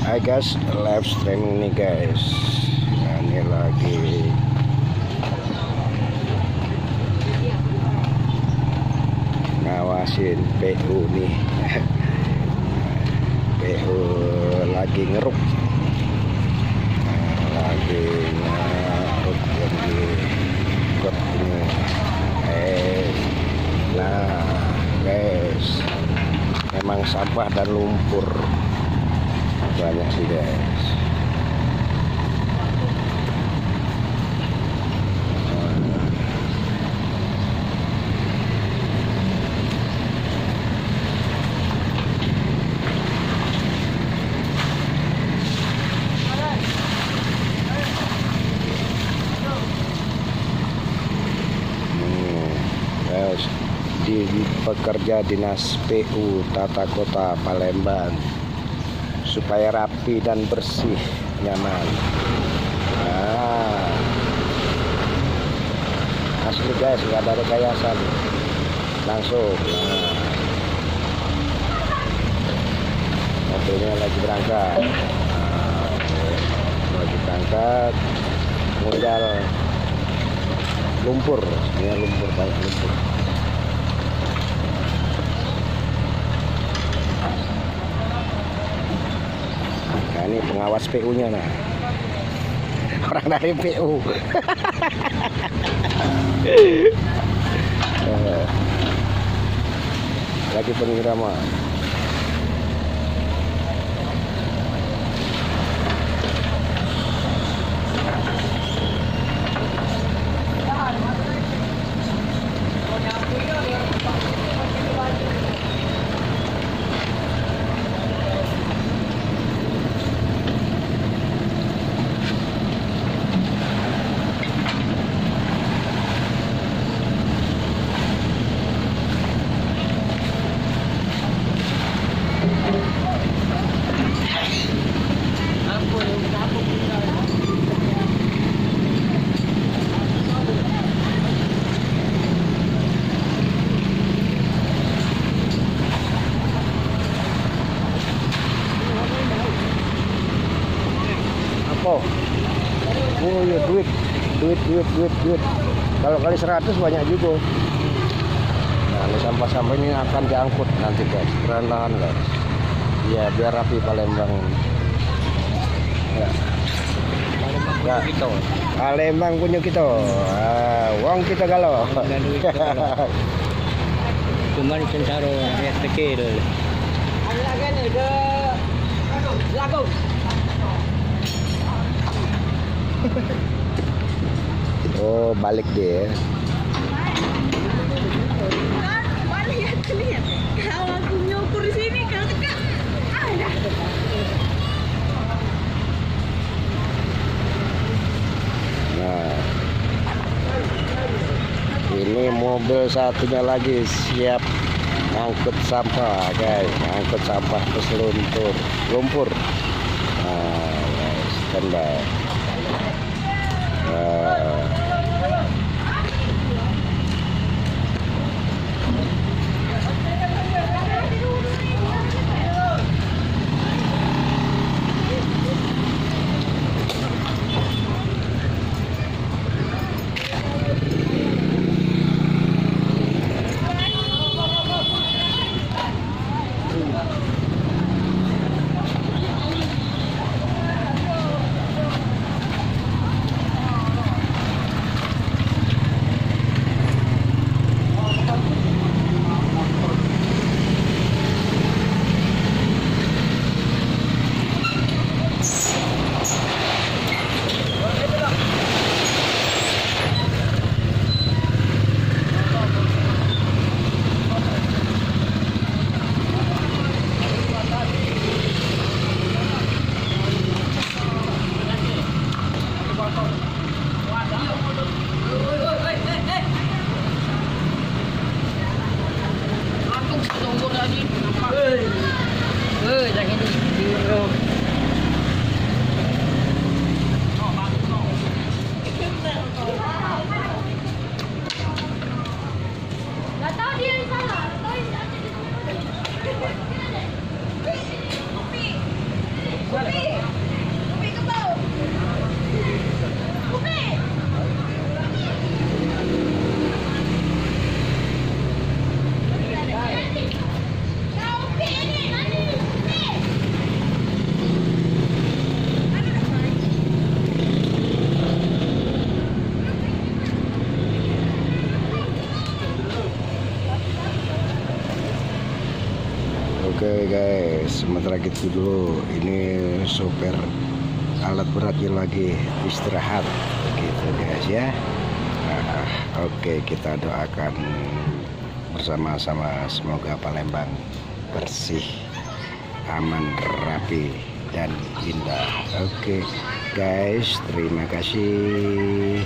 Hai guys, live streaming nih guys. Nah, ini lagi ngawasin PU nih. PU lagi ngeruk. Lagi ngeruk di got ini. Nah guys, memang sampah dan lumpur banyak sih guys. Guys, di pekerja dinas PU Tata Kota Palembang supaya rapi dan bersih, nyaman. Asli guys, nggak ada rekayasa nih. Langsung. Mobilnya lagi berangkat. Lagi berangkat. Modal lumpur, ini lumpur, banyak lumpur. Nah, ini pengawas PU-nya nah. Orang dari PU. Lagi penyiraman. Oh ya, duit. Kalau kali 100 banyak juga. Nah, ini sampah-sampah ini akan diangkut nanti guys, perlahan guys. Ya, biar rapi Palembang. Ya. Palembang punya kita. Wong kita galau. Cuma di Sentaro ya kecil. Ada lagi nih, lagu. Oh, balik dia. Lihat. Kalau aku nyukur di sini kalau tegak ada. Nah, ini mobil satunya lagi siap ngangkut sampah guys, ngangkut sampah ke lumpur. Nah, guys, standby. Jangan di Kopi. Oke guys, sementara gitu dulu. Ini sopir alat beratnya lagi istirahat gitu guys ya. Oke, kita doakan bersama-sama semoga Palembang bersih, aman, rapi, dan indah. Oke guys, terima kasih.